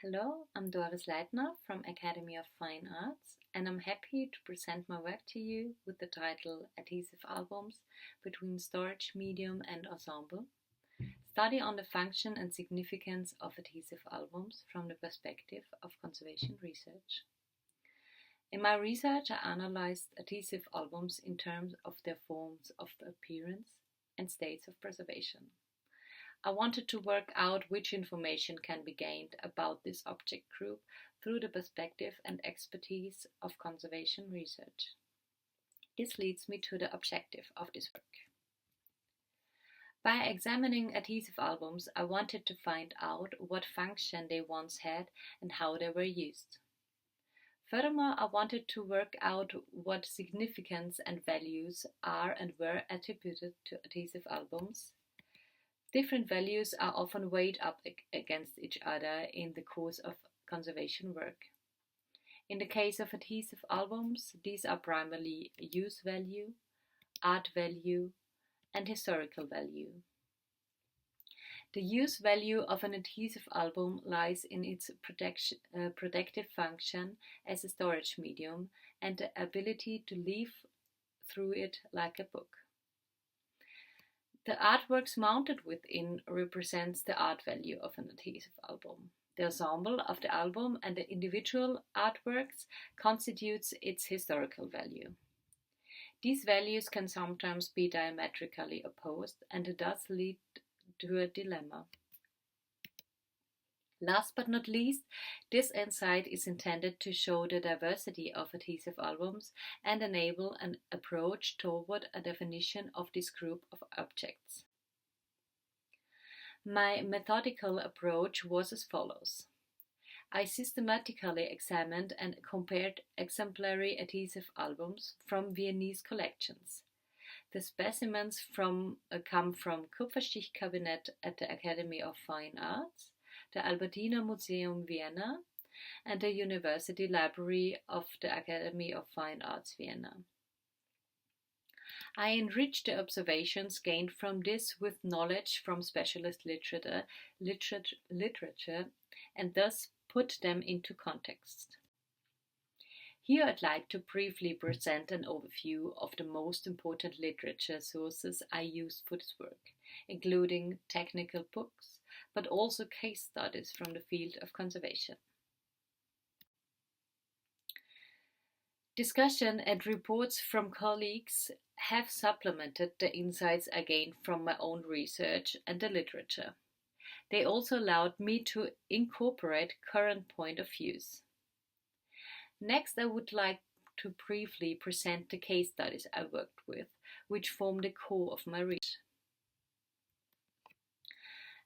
Hello, I'm Doris Leitner from Academy of Fine Arts, and I'm happy to present my work to you with the title Adhesive Albums Between Storage Medium and Ensemble. Study on the function and significance of adhesive albums from the perspective of conservation research. In my research, I analyzed adhesive albums in terms of their forms of appearance and states of preservation. I wanted to work out which information can be gained about this object group through the perspective and expertise of conservation research. This leads me to the objective of this work. By examining adhesive albums, I wanted to find out what function they once had and how they were used. Furthermore, I wanted to work out what significance and values are and were attributed to adhesive albums. Different values are often weighed up against each other in the course of conservation work. In the case of adhesive albums, these are primarily use value, art value, and historical value. The use value of an adhesive album lies in its protective function as a storage medium and the ability to leaf through it like a book. The artworks mounted within represents the art value of an adhesive album. The ensemble of the album and the individual artworks constitutes its historical value. These values can sometimes be diametrically opposed and thus lead to a dilemma. Last but not least, this insight is intended to show the diversity of adhesive albums and enable an approach toward a definition of this group of objects. My methodical approach was as follows. I systematically examined and compared exemplary adhesive albums from Viennese collections. The specimens come from Kupferstichkabinett at the Academy of Fine Arts, the Albertina Museum Vienna, and the University Library of the Academy of Fine Arts Vienna. I enriched the observations gained from this with knowledge from specialist literature and thus put them into context. Here I'd like to briefly present an overview of the most important literature sources I used for this work, including technical books, but also case studies from the field of conservation. Discussion and reports from colleagues have supplemented the insights I gained from my own research and the literature. They also allowed me to incorporate current point of views. Next, I would like to briefly present the case studies I worked with, which form the core of my research.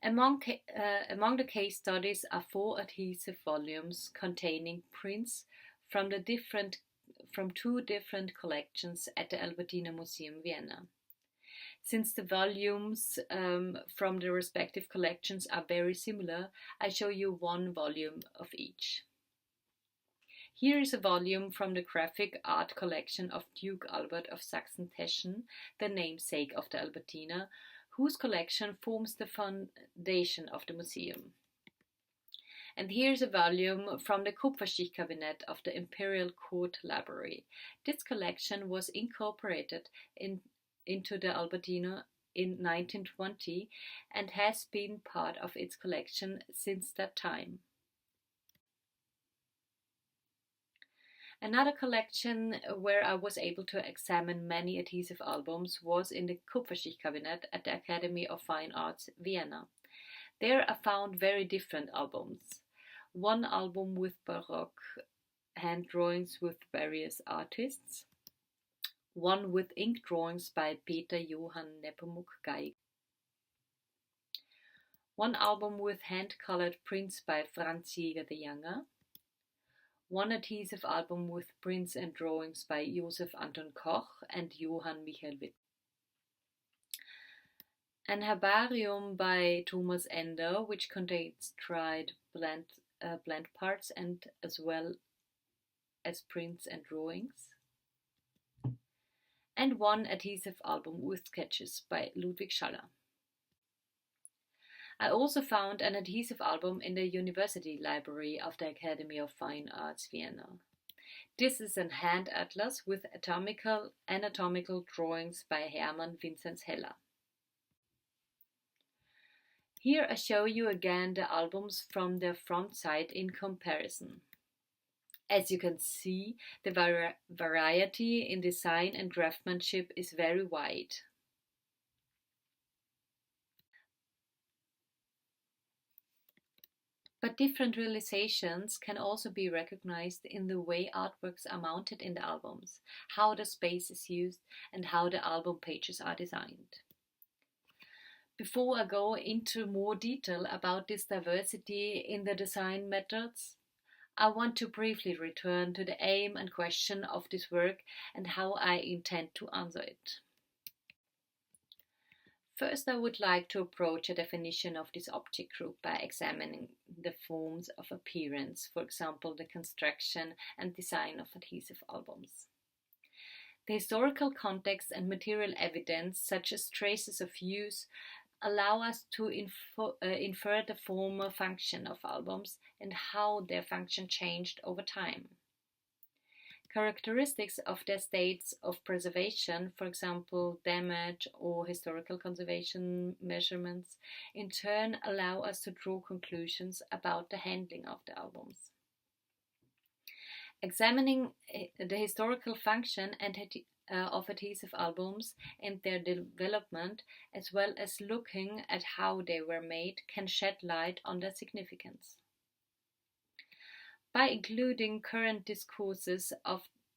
Among the case studies are 4 adhesive volumes containing prints from two different collections at the Albertina Museum Vienna. Since the volumes from the respective collections are very similar, I show you one volume of each. Here is a volume from the graphic art collection of Duke Albert of Sachsen-Teschen, the namesake of the Albertina, whose collection forms the foundation of the museum. And here's a volume from the Kupferstichkabinett of the Imperial Court Library. This collection was incorporated into the Albertina in 1920 and has been part of its collection since that time. Another collection where I was able to examine many adhesive albums was in the Kupferstichkabinett at the Academy of Fine Arts, Vienna. There I found very different albums. One album with Baroque hand drawings with various artists, one with ink drawings by Peter Johann Nepomuk Geiger, one album with hand-colored prints by Franz Jäger the Younger, one adhesive album with prints and drawings by Josef Anton Koch and Johann Michael Witt, an herbarium by Thomas Ender, which contains dried blend parts and as well as prints and drawings, and one adhesive album with sketches by Ludwig Schaller. I also found an adhesive album in the University Library of the Academy of Fine Arts, Vienna. This is an hand atlas with anatomical drawings by Hermann Vinzenz Heller. Here I show you again the albums from the front side in comparison. As you can see, the variety in design and craftsmanship is very wide. But different realizations can also be recognized in the way artworks are mounted in the albums, how the space is used, and how the album pages are designed. Before I go into more detail about this diversity in the design methods, I want to briefly return to the aim and question of this work and how I intend to answer it. First, I would like to approach a definition of this object group by examining the forms of appearance, for example, the construction and design of adhesive albums. The historical context and material evidence, such as traces of use, allow us to infer the former function of albums and how their function changed over time. Characteristics of their states of preservation, for example, damage or historical conservation measurements, in turn allow us to draw conclusions about the handling of the albums. Examining the historical function of adhesive albums and their development, as well as looking at how they were made, can shed light on their significance. By including current discourses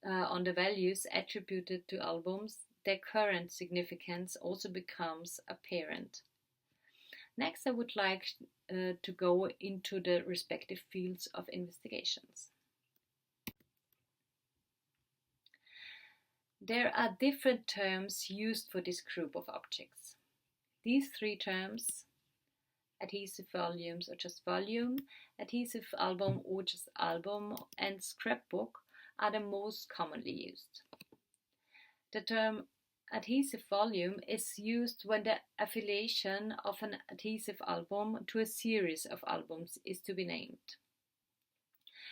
on the values attributed to albums, their current significance also becomes apparent. Next, I would like to go into the respective fields of investigations. There are different terms used for this group of objects. These three terms, adhesive volumes or just volume, adhesive album or just album, and scrapbook, are the most commonly used. The term adhesive volume is used when the affiliation of an adhesive album to a series of albums is to be named.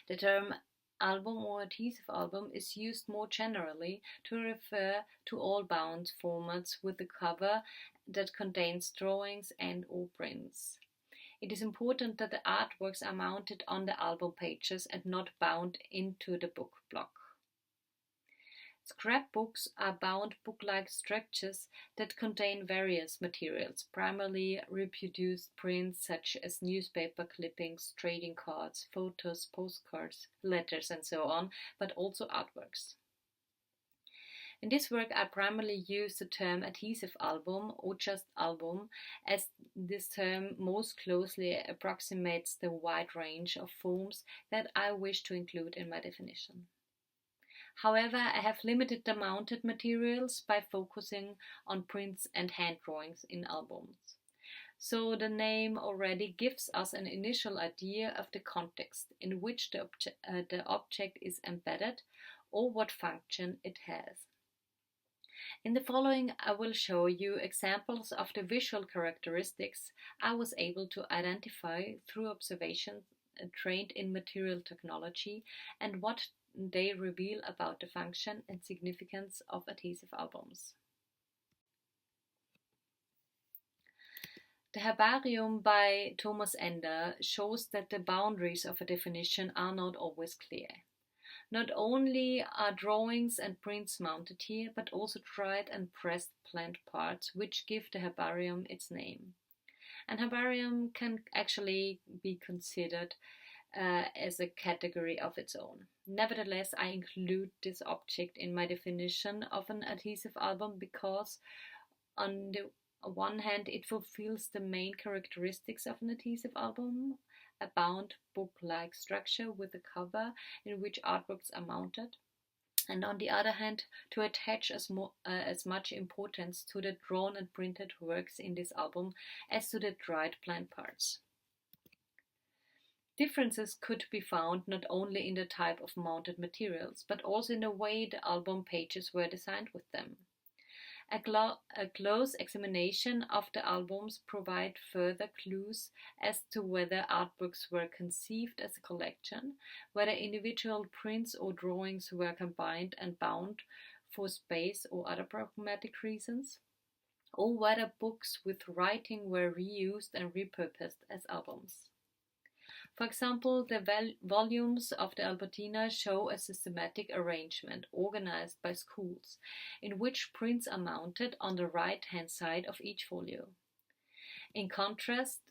The term album or adhesive album is used more generally to refer to all bound formats with a cover that contains drawings and or prints. It is important that the artworks are mounted on the album pages and not bound into the book block. Scrapbooks are bound book-like structures that contain various materials, primarily reproduced prints such as newspaper clippings, trading cards, photos, postcards, letters, and so on, but also artworks. In this work, I primarily use the term adhesive album or just album, as this term most closely approximates the wide range of forms that I wish to include in my definition. However, I have limited the mounted materials by focusing on prints and hand drawings in albums. So the name already gives us an initial idea of the context in which the object is embedded or what function it has. In the following, I will show you examples of the visual characteristics I was able to identify through observations trained in material technology and what they reveal about the function and significance of adhesive albums. The herbarium by Thomas Ender shows that the boundaries of a definition are not always clear. Not only are drawings and prints mounted here, but also dried and pressed plant parts, which give the herbarium its name. An herbarium can actually be considered as a category of its own. Nevertheless, I include this object in my definition of an adhesive album because, on the one hand, it fulfills the main characteristics of an adhesive album, a bound book-like structure with a cover in which artworks are mounted, and on the other hand, to attach as much importance to the drawn and printed works in this album as to the dried plant parts. Differences could be found not only in the type of mounted materials, but also in the way the album pages were designed with them. A close examination of the albums provide further clues as to whether artworks were conceived as a collection, whether individual prints or drawings were combined and bound for space or other pragmatic reasons, or whether books with writing were reused and repurposed as albums. For example, the volumes of the Albertina show a systematic arrangement organized by schools, in which prints are mounted on the right-hand side of each folio. In contrast,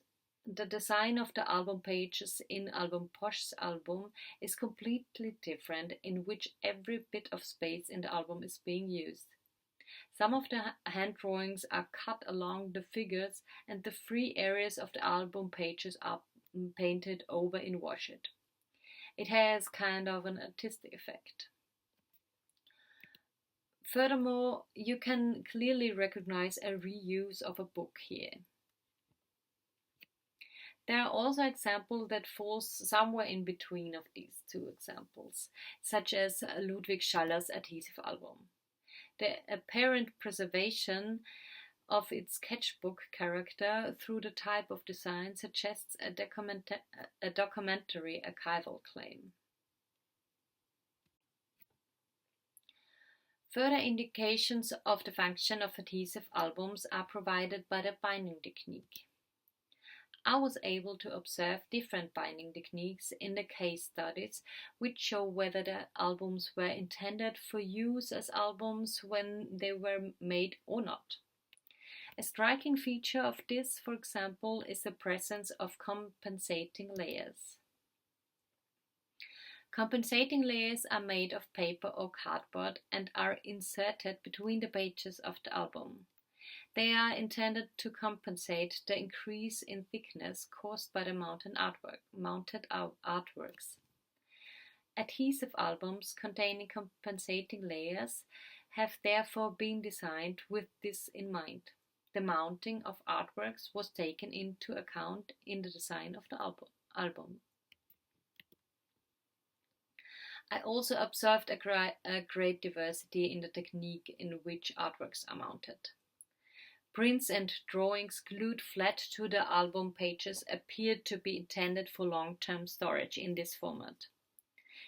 the design of the album pages in Album Posch's album is completely different, in which every bit of space in the album is being used. Some of the hand drawings are cut along the figures, and the free areas of the album pages are painted over in wash it. It has kind of an artistic effect. Furthermore, you can clearly recognize a reuse of a book here. There are also examples that fall somewhere in between of these two examples, such as Ludwig Schaller's Adhesive album. The apparent preservation of its sketchbook character through the type of design suggests a documentary archival claim. Further indications of the function of adhesive albums are provided by the binding technique. I was able to observe different binding techniques in the case studies, which show whether the albums were intended for use as albums when they were made or not. A striking feature of this, for example, is the presence of compensating layers. Compensating layers are made of paper or cardboard and are inserted between the pages of the album. They are intended to compensate the increase in thickness caused by the mounted artworks. Adhesive albums containing compensating layers have therefore been designed with this in mind. The mounting of artworks was taken into account in the design of the album. I also observed a great diversity in the technique in which artworks are mounted. Prints and drawings glued flat to the album pages appeared to be intended for long-term storage in this format.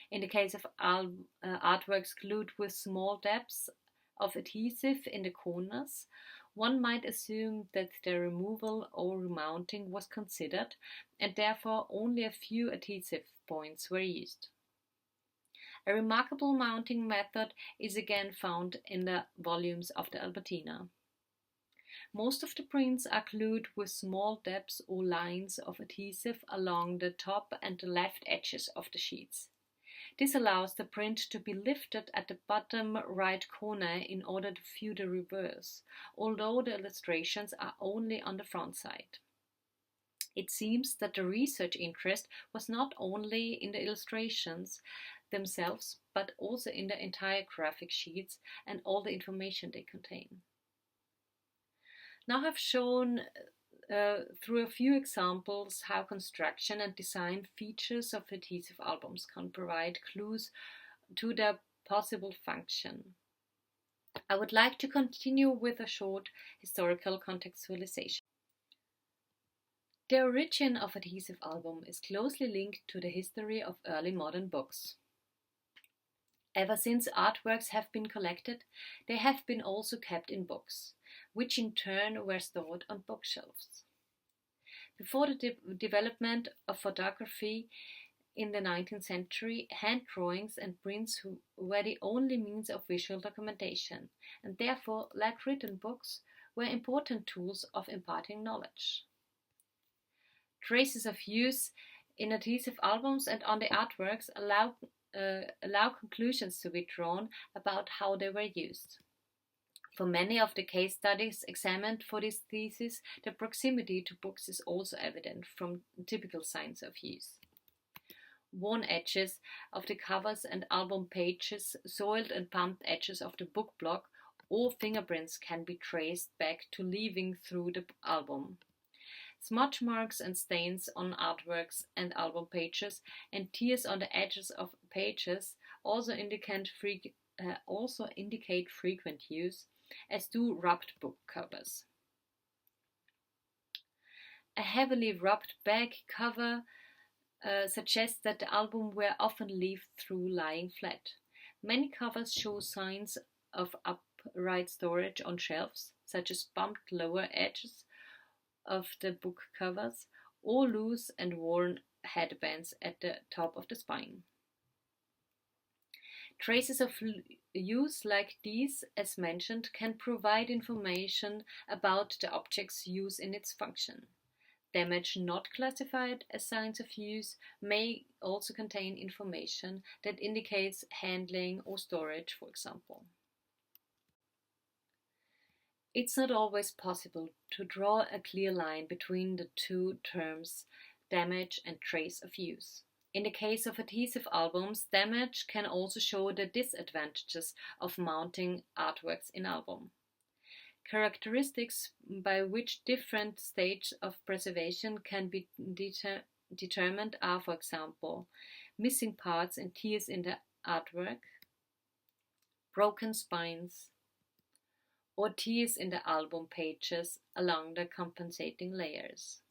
In the case of artworks glued with small dabs of adhesive in the corners, one might assume that their removal or remounting was considered, and therefore only a few adhesive points were used. A remarkable mounting method is again found in the volumes of the Albertina. Most of the prints are glued with small dabs or lines of adhesive along the top and the left edges of the sheets. This allows the print to be lifted at the bottom right corner in order to view the reverse, although the illustrations are only on the front side. It seems that the research interest was not only in the illustrations themselves, but also in the entire graphic sheets and all the information they contain. Now I've shown through a few examples how construction and design features of adhesive albums can provide clues to their possible function. I would like to continue with a short historical contextualization. The origin of adhesive album is closely linked to the history of early modern books. Ever since artworks have been collected, they have been also kept in books, which in turn were stored on bookshelves. Before the development of photography in the 19th century, hand drawings and prints were the only means of visual documentation, and therefore, like written books, were important tools of imparting knowledge. Traces of use in adhesive albums and on the artworks allow conclusions to be drawn about how they were used. For many of the case studies examined for this thesis, the proximity to books is also evident from typical signs of use. Worn edges of the covers and album pages, soiled and pumped edges of the book block, or fingerprints can be traced back to leaving through the album. Smudge marks and stains on artworks and album pages and tears on the edges of pages also indicate frequent use as do rubbed book covers. A heavily rubbed back cover suggests that the album were often left through lying flat. Many covers show signs of upright storage on shelves, such as bumped lower edges of the book covers or loose and worn headbands at the top of the spine. Traces of use like these, as mentioned, can provide information about the object's use in its function. Damage not classified as signs of use may also contain information that indicates handling or storage, for example. It's not always possible to draw a clear line between the two terms, damage and trace of use. In the case of adhesive albums, damage can also show the disadvantages of mounting artworks in album. Characteristics by which different stages of preservation can be determined are, for example, missing parts and tears in the artwork, broken spines, or tears in the album pages along the compensating layers.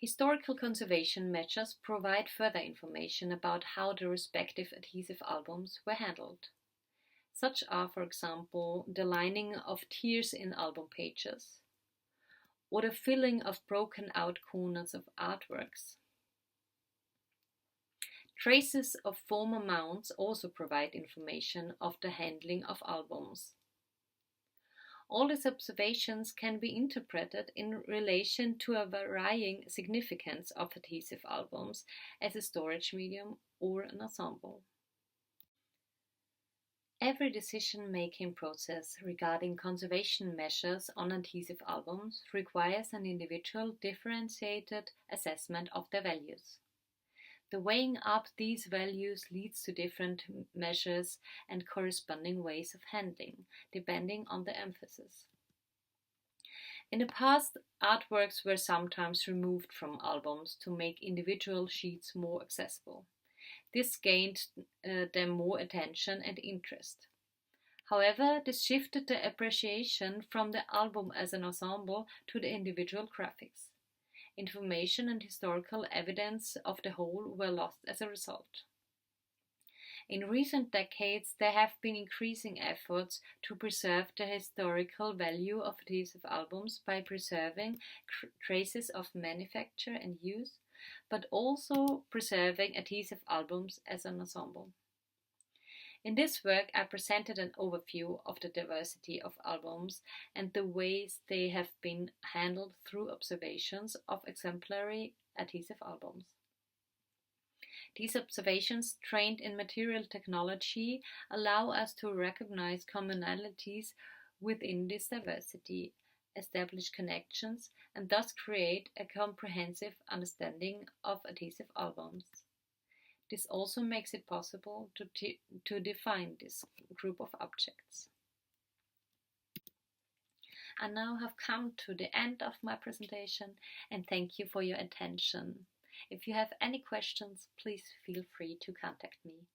Historical conservation measures provide further information about how the respective adhesive albums were handled. Such are, for example, the lining of tears in album pages, or the filling of broken out corners of artworks. Traces of former mounts also provide information of the handling of albums. All these observations can be interpreted in relation to a varying significance of adhesive albums as a storage medium or an ensemble. Every decision-making process regarding conservation measures on adhesive albums requires an individual differentiated assessment of their values. The weighing up these values leads to different measures and corresponding ways of handling, depending on the emphasis. In the past, artworks were sometimes removed from albums to make individual sheets more accessible. This gained them more attention and interest. However, this shifted the appreciation from the album as an ensemble to the individual graphics. Information and historical evidence of the whole were lost as a result. In recent decades, there have been increasing efforts to preserve the historical value of adhesive albums by preserving traces of manufacture and use, but also preserving adhesive albums as an ensemble. In this work, I presented an overview of the diversity of albums and the ways they have been handled through observations of exemplary adhesive albums. These observations, trained in material technology, allow us to recognize commonalities within this diversity, establish connections, and thus create a comprehensive understanding of adhesive albums. This also makes it possible to define this group of objects. I now have come to the end of my presentation and thank you for your attention. If you have any questions, please feel free to contact me.